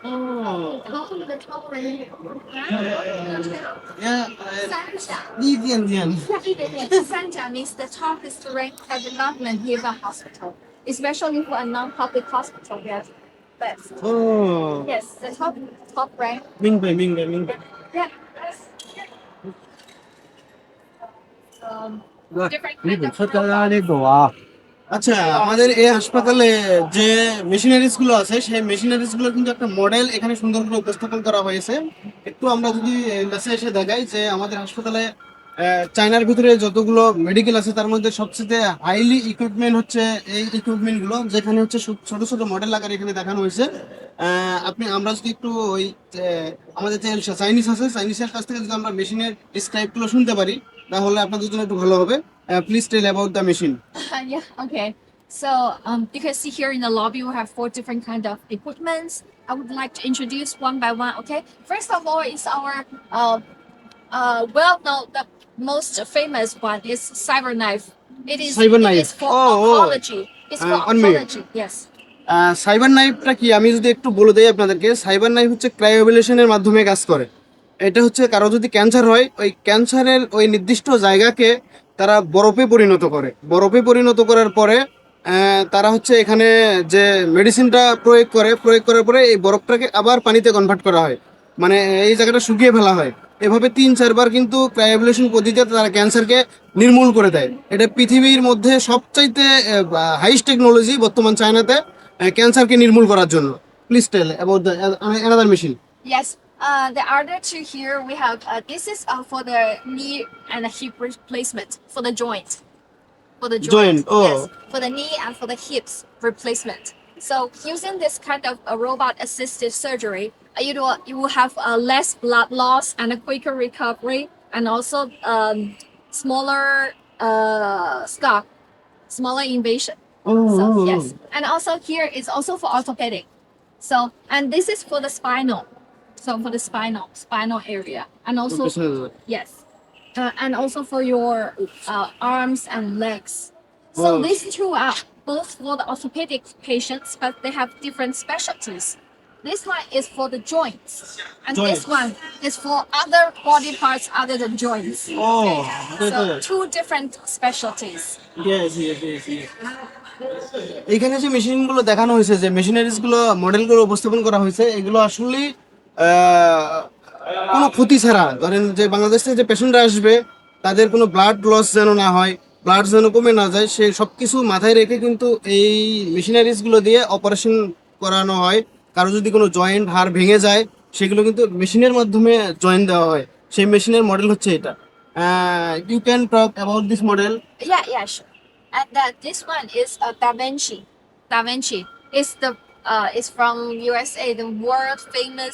Oh. The top rank. Yeah, 三甲.一点点. Sanja means the top ranked development here in hospital, especially for a non-public hospital. Yes, best. Oh. Yes, the top rank. 明白。Yeah. Um, different kind of robot. আচ্ছা, আমাদের এই হাসপাতালে যে machineries গুলো আছে সেই machineries গুলো কিন্তু একটা মডেল এখানে সুন্দর করে উপস্থাপন করা হয়েছে। একটু আমরা যদি কাছে এসে দেখাই যে আমাদের হাসপাতালে চায়নার ভিতরে যতগুলো মেডিকেল আছে তার মধ্যে সবচেয়ে হাইলি ইকুইপমেন্ট হচ্ছে এই ইকুইপমেন্ট গুলো, যেখানে হচ্ছে ছোট ছোট মডেল আকারে এখানে দেখানো হয়েছে। আমরা যদি একটু ওই আমাদের যে চাইনিজ আছে চাইনিজের কাছ থেকে যদি আমরা মেশিনের ডিসক্রাইব গুলো শুনতে পারি তাহলে আপনাদের জন্য একটু ভালো হবে। Please tell about the machine. Yeah, okay. So you can see here in the lobby we have four different kind of equipments. I would like to introduce one by one. Okay. First of all is our well known the most famous one is CyberKnife. It is Cyberknife. for Oh, oncology. It's for 1 minute. oncology. Yes. Cyber নাইফটা কি আমি যদি একটু বলে দেই আপনাদেরকে, cyber knife হচ্ছে ক্রায়োএবুলেশনের মাধ্যমে কাজ করে। এটা হচ্ছে কারো যদি ক্যান্সার হয় ওই ক্যান্সারের ওই নির্দিষ্ট জায়গাকে তারা বরফে পরিণত করে, বরফে পরিণত করার পরে তারা হচ্ছে এখানে যে মেডিসিনটা প্রয়োগ করার পরে এই বরফটাকে আবার পানিতে কনভার্ট করা হয়, মানে এই জায়গাটা শুকিয়ে ফেলা হয়। এভাবে 3-4 বার কিন্তু ক্রায়োএবুলেশন পদ্ধতিতে তারা ক্যান্সারকে নির্মূল করে দেয়। এটা পৃথিবীর মধ্যে সবচাইতে হাইস্ট টেকনোলজি বর্তমান চায়নাতে ক্যান্সারকে নির্মূল করার জন্য। Please tell about the another machine. Yes. The other two here we have. This is for the knee and the hip replacement for the joint. For the joint. Joint, oh. Yes, for the knee and for the hips replacement. So using this kind of a robot assisted surgery, you will have less blood loss and a quicker recovery, and also smaller scar, smaller invasion. So yes, and also here is also for orthopedic. So and this is for the spinal. So for the spinal area, and also yes, and also for your arms and legs. So Oh. these two are both for the orthopedic patients, but they have different specialties. This one is for the joints, and this Joints. one is for other body parts other than joints. Oh, So two different specialties. yes. এখানে যে মেশিনগুলো দেখানো হয়েছে, যে machineries গুলো মডেলগুলো উপস্থাপন করা হয়েছে, এগুলো আসলে কোনো ক্ষতি ছাড়া, ধরেন যে বাংলাদেশ থেকে যে পেশেন্টরা আসবে তাদের কোনো ব্লাড লস যেন না হয়, ব্লাড যেন কমে না যায়, সে সব কিছু মাথায় রেখে কিন্তু এই মেশিনারিজ গুলো দিয়ে অপারেশন করানো হয়। কারো যদি কোনো জয়েন্ট হাড় ভেঙে যায় সেগুলো কিন্তু মেশিনের মাধ্যমে জয়েন্ট দেওয়া হয়। সেই মেশিনের মডেল হচ্ছে এটা। You can talk about this model. Yeah, sure. And this one is Da Vinci. Da Vinci is the is from USA, the world famous